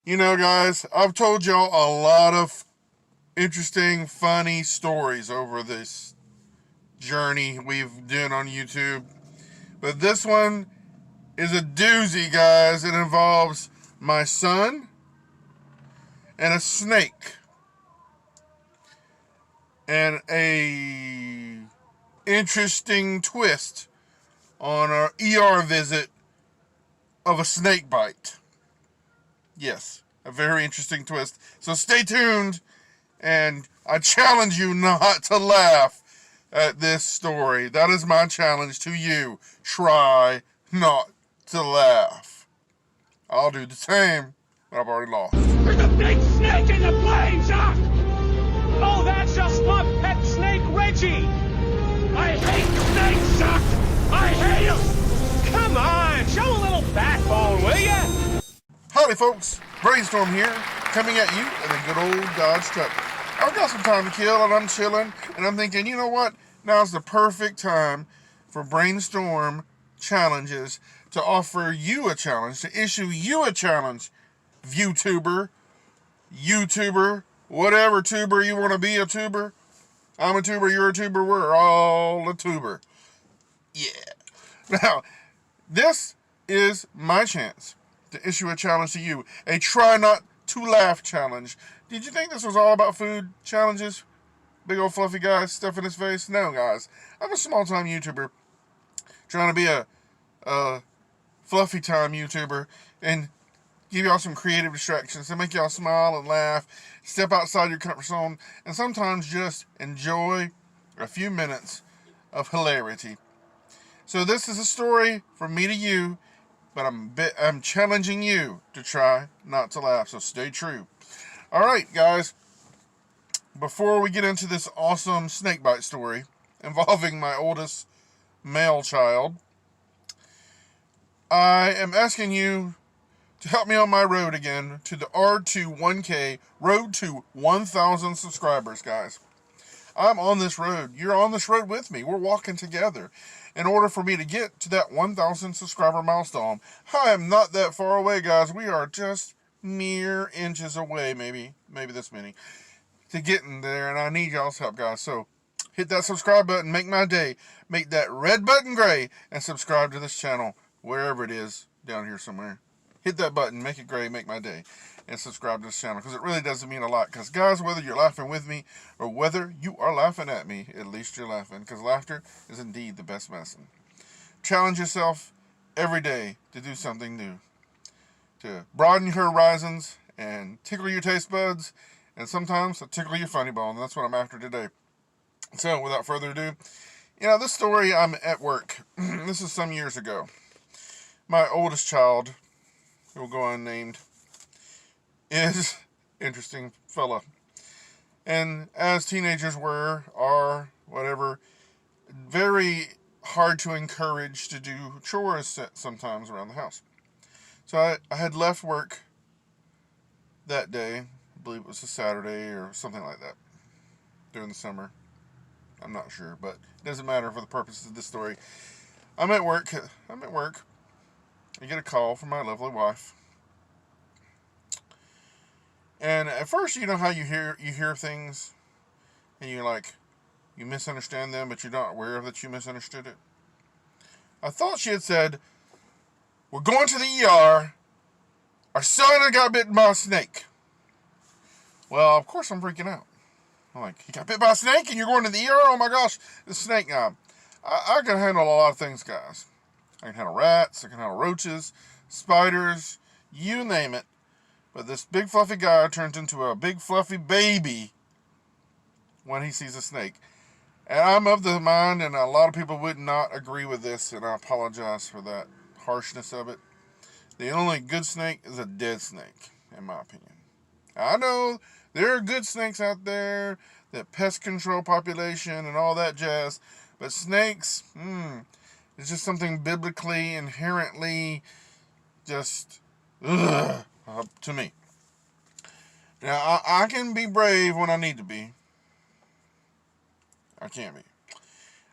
You know, guys, I've told y'all a lot of interesting, funny stories over this journey we've done on YouTube. But this one is a doozy, guys. It involves my son and a snake and a interesting twist on our ER visit of a snake bite. Yes, a very interesting twist. So stay tuned, and I challenge you not to laugh at this story. That is my challenge to you. Try not to laugh. I'll do the same, but I've already lost. There's a big snake in the plane, Jock! Oh, that's just my pet snake, Reggie! I hate snakes, Jock! I hate them! Come on, show a little backbone, will ya? Howdy, folks. Brainstorm here, coming at you in a good old Dodge truck. I've got some time to kill, and I'm chilling, and I'm thinking, you know what? Now's the perfect time for Brainstorm challenges to offer you a challenge, to issue you a challenge, ViewTuber, YouTuber, whatever tuber you want to be, a tuber. I'm a tuber, you're a tuber, we're all a tuber. Yeah. Now, this is my chance to issue a challenge to you. A try not to laugh challenge. Did you think this was all about food challenges? Big old fluffy guy stuffing his face? No, guys. I'm a small time YouTuber trying to be a fluffy time YouTuber and give y'all some creative distractions to make y'all smile and laugh, step outside your comfort zone, and sometimes just enjoy a few minutes of hilarity. So this is a story from me to you, but I'm challenging you to try not to laugh, so stay true. All right, guys, before we get into this awesome snakebite story involving my oldest male child, I am asking you to help me on my road again to the R2 1K, road to 1,000 subscribers, guys. I'm on this road. You're on this road with me. We're walking together. In order for me to get to that 1,000 subscriber milestone, I am not that far away, guys. We are just mere inches away, maybe this many, to getting there, and I need y'all's help, guys. So hit that subscribe button, make my day, make that red button gray, and subscribe to this channel, wherever it is, down here somewhere. Hit that button, make it gray, make my day, and subscribe to this channel, because it really doesn't mean a lot. Because, guys, whether you're laughing with me or whether you are laughing at me, at least you're laughing, because laughter is indeed the best medicine. Challenge yourself every day to do something new, to broaden your horizons and tickle your taste buds, and sometimes tickle your funny bone. That's what I'm after today. So, without further ado, this story, I'm at work. This is some years ago. My oldest child, who will go unnamed, is interesting fella. And as teenagers are, whatever, very hard to encourage to do chores sometimes around the house. So I had left work that day. I believe it was a Saturday or something like that during the summer. I'm not sure, but it doesn't matter for the purposes of this story. I'm at work. I get a call from my lovely wife. And at first, you know how you hear things, and you misunderstand them, but you're not aware that you misunderstood it. I thought she had said, "We're going to the ER. Our son got bitten by a snake." Well, of course I'm freaking out. I'm like, "He got bit by a snake, and you're going to the ER? Oh my gosh, the snake guy." I can handle a lot of things, guys. I can handle rats. I can handle roaches, spiders, you name it. But this big fluffy guy turns into a big fluffy baby when he sees a snake. And I'm of the mind, and a lot of people would not agree with this, and I apologize for that harshness of it. The only good snake is a dead snake, in my opinion. I know there are good snakes out there, that pest control population and all that jazz, but snakes, it's just something biblically, inherently, just, to me. Now, I can be brave when I need to be. I can be.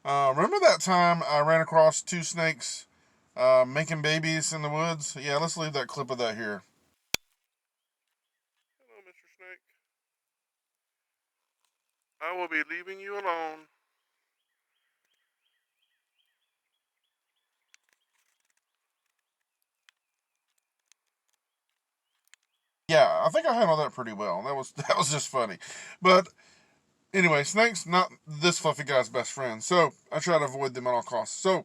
Remember that time I ran across two snakes making babies in the woods? Yeah, let's leave that clip of that here. Mr. Snake. I will be leaving you alone. Yeah, I think I handled that pretty well. That was just funny. But anyway, Snake's not this fluffy guy's best friend, so I try to avoid them at all costs. So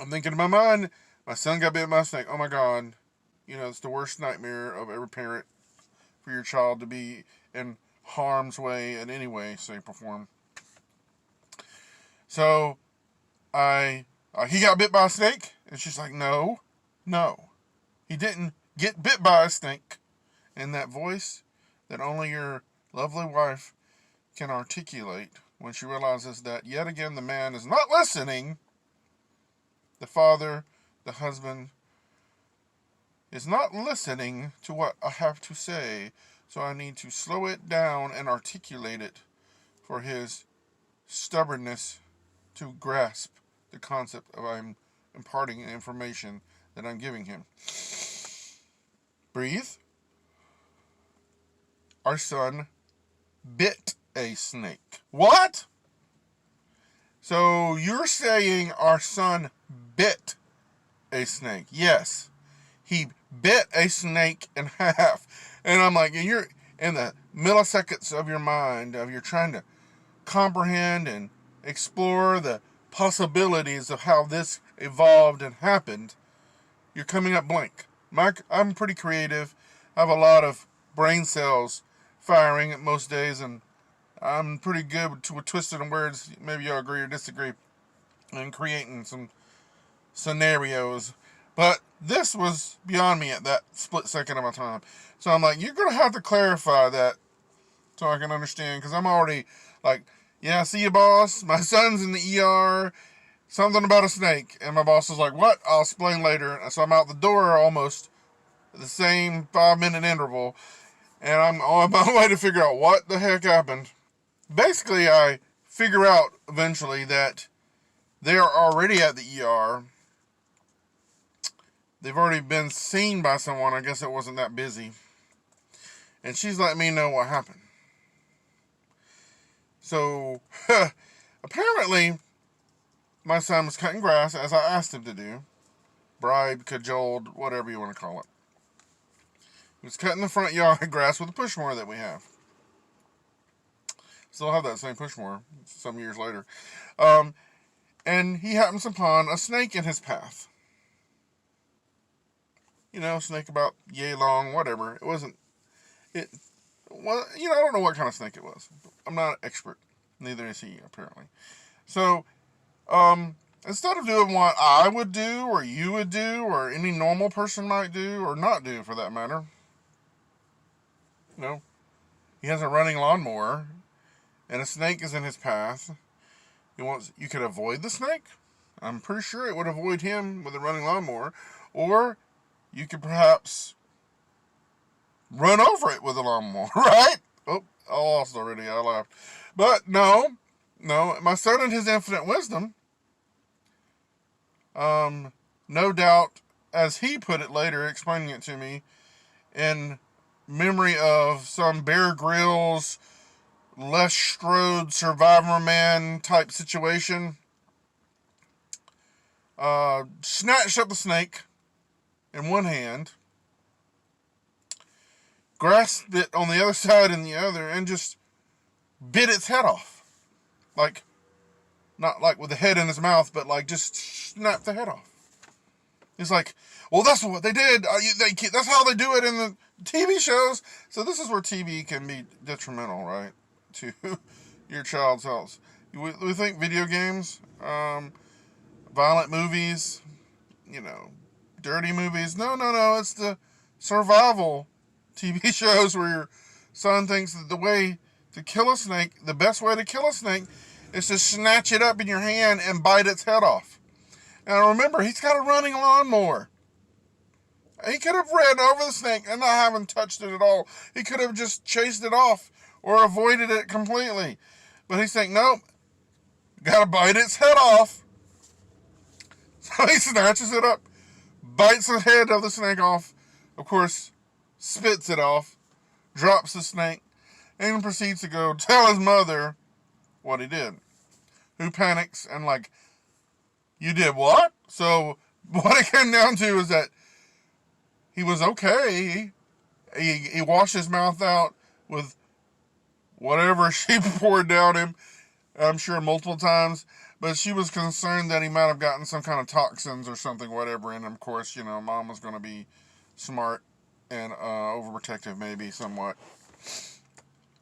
I'm thinking in my mind, my son got bit by a snake. Oh my God. It's the worst nightmare of every parent for your child to be in harm's way in any way, shape, or form. So he got bit by a snake, and she's like, no, he didn't get bit by a snake. In that voice that only your lovely wife can articulate when she realizes that yet again the man is not listening. The father, the husband, is not listening to what I have to say, so I need to slow it down and articulate it for his stubbornness to grasp the concept of I'm imparting information that I'm giving him. Breathe. Our son bit a snake. What? So you're saying our son bit a snake? Yes. He bit a snake in half. And I'm like, you're in the milliseconds of your mind, of you're trying to comprehend and explore the possibilities of how this evolved and happened. You're coming up blank. I'm pretty creative. I have a lot of brain cells firing at most days, and I'm pretty good with twisting words. Maybe you'll agree or disagree, and creating some scenarios. But this was beyond me at that split second of my time. So I'm like, you're going to have to clarify that so I can understand, because I'm already like, yeah, see you, boss. My son's in the ER. Something about a snake. And my boss is like, what? I'll explain later. So I'm out the door almost at the same 5-minute interval. And I'm on my way to figure out what the heck happened. Basically, I figure out eventually that they are already at the ER. They've already been seen by someone. I guess it wasn't that busy. And she's letting me know what happened. So, apparently, my son was cutting grass as I asked him to do. Bribed, cajoled, whatever you want to call it. He was cutting the front yard grass with a push mower that we have. Still have that same push mower some years later. And he happens upon a snake in his path. Snake about yay long, whatever. It wasn't. Well, I don't know what kind of snake it was. I'm not an expert. Neither is he, apparently. So, instead of doing what I would do, or you would do, or any normal person might do, or not do for that matter, he has a running lawnmower, and a snake is in his path. You could avoid the snake. I'm pretty sure it would avoid him with a running lawnmower, or you could perhaps run over it with a lawnmower, right? Oh, I lost already. I laughed. But no, my son in his infinite wisdom, no doubt, as he put it later, explaining it to me, in memory of some Bear Grylls, Les Strode Survivor Man type situation, snatched up the snake in one hand, grasped it on the other side in the other, and just bit its head off. Like, not like with the head in his mouth, but like just snapped the head off. It's like, well, that's what they did. That's how they do it in the TV shows. So this is where TV can be detrimental, right, to your child's health. We think video games, violent movies, dirty movies. No. It's the survival TV shows where your son thinks that the way to kill a snake, the best way to kill a snake, is to snatch it up in your hand and bite its head off. Now remember, he's got a running lawnmower. He could have ran over the snake and not having touched it at all. He could have just chased it off or avoided it completely. But he's saying, nope, gotta bite its head off. So he snatches it up, bites the head of the snake off, of course, spits it off, drops the snake, and proceeds to go tell his mother what he did. Who panics and like, you did what? So what it came down to is that he was okay. He washed his mouth out with whatever she poured down him, I'm sure multiple times, but she was concerned that he might have gotten some kind of toxins or something, whatever, and of course, you know, mom was going to be smart and overprotective, maybe, somewhat.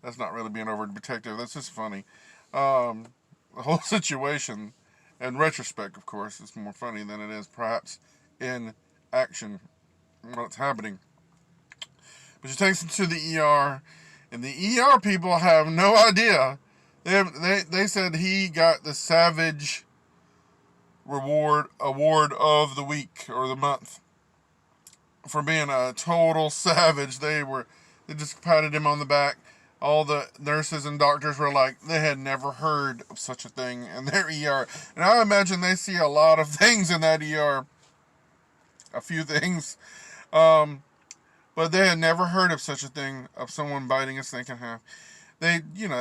That's not really being overprotective, that's just funny. The whole situation, in retrospect, of course, is more funny than it is, perhaps, in action, what's happening. But she takes him to the ER, and the ER people have no idea. They said he got the Savage Award of the week or the month for being a total savage. They just patted him on the back. All the nurses and doctors were like, they had never heard of such a thing in their ER. And I imagine they see a lot of things in that ER. A few things. But they had never heard of such a thing, of someone biting a snake in half. They,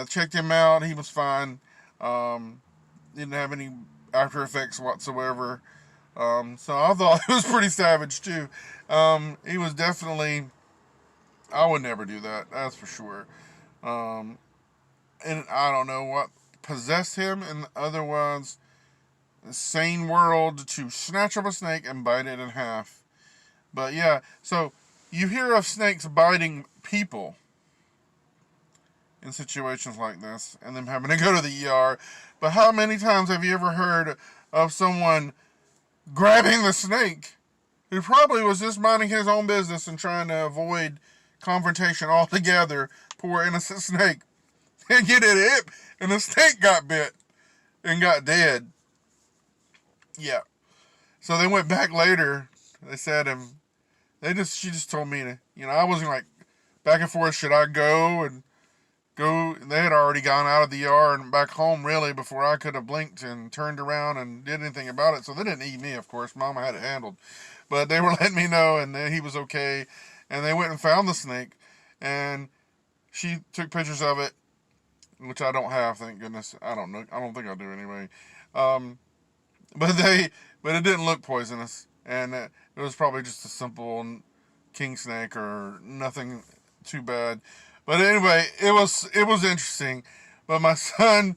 checked him out. He was fine. Didn't have any after effects whatsoever. So I thought it was pretty savage, too. He was definitely... I would never do that, that's for sure. And I don't know what possessed him in the otherwise sane world to snatch up a snake and bite it in half. But yeah, so you hear of snakes biting people in situations like this and them having to go to the ER. But how many times have you ever heard of someone grabbing the snake who probably was just minding his own business and trying to avoid confrontation altogether, poor innocent snake, and get it hit, and the snake got bit and got dead? Yeah. So they went back later. They said, she just told me to, I wasn't like back and forth. Should I go and go? They had already gone out of the ER and back home really before I could have blinked and turned around and did anything about it. So they didn't eat me, of course. Mama had it handled, but they were letting me know, and then he was okay. And they went and found the snake, and she took pictures of it, which I don't have, thank goodness. I don't know. I don't think I do anyway. But it didn't look poisonous, and it was probably just a simple king snake or nothing too bad. But anyway, it was interesting. But my son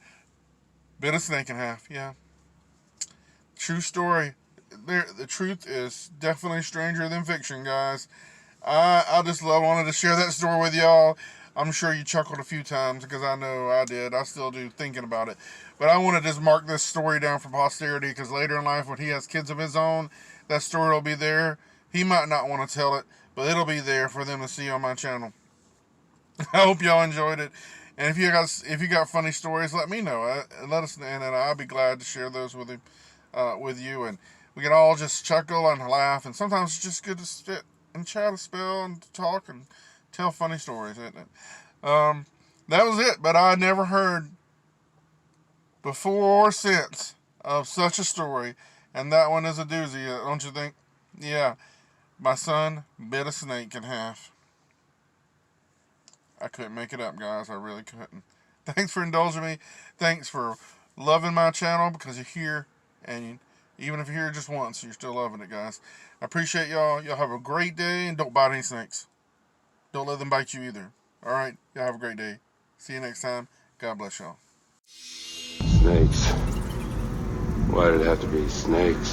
bit a snake in half. Yeah, true story. The truth is definitely stranger than fiction, guys. I just wanted to share that story with y'all. I'm sure you chuckled a few times because I know I did. I still do, thinking about it. But I want to just mark this story down for posterity, because later in life when he has kids of his own, that story will be there. He might not want to tell it, but it'll be there for them to see on my channel. I hope y'all enjoyed it. And if you got funny stories, let me know. Let us know, and I'll be glad to share those with you. And we can all just chuckle and laugh. And sometimes it's just good to sit and chat a spell and talk and tell funny stories, isn't it? That was it. But I never heard before or since of such a story. And that one is a doozy, don't you think? Yeah. My son bit a snake in half. I couldn't make it up, guys. I really couldn't. Thanks for indulging me. Thanks for loving my channel, because you're here, and even if you're here just once, you're still loving it, guys. I appreciate y'all. Y'all have a great day, and don't bite any snakes. Don't let them bite you either. All right? Y'all have a great day. See you next time. God bless y'all. Snakes. Why did it have to be snakes?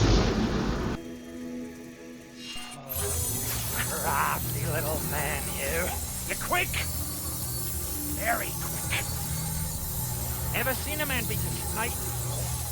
Crafty little man, you. You're quick. Very quick. Ever seen a man beat a snake before?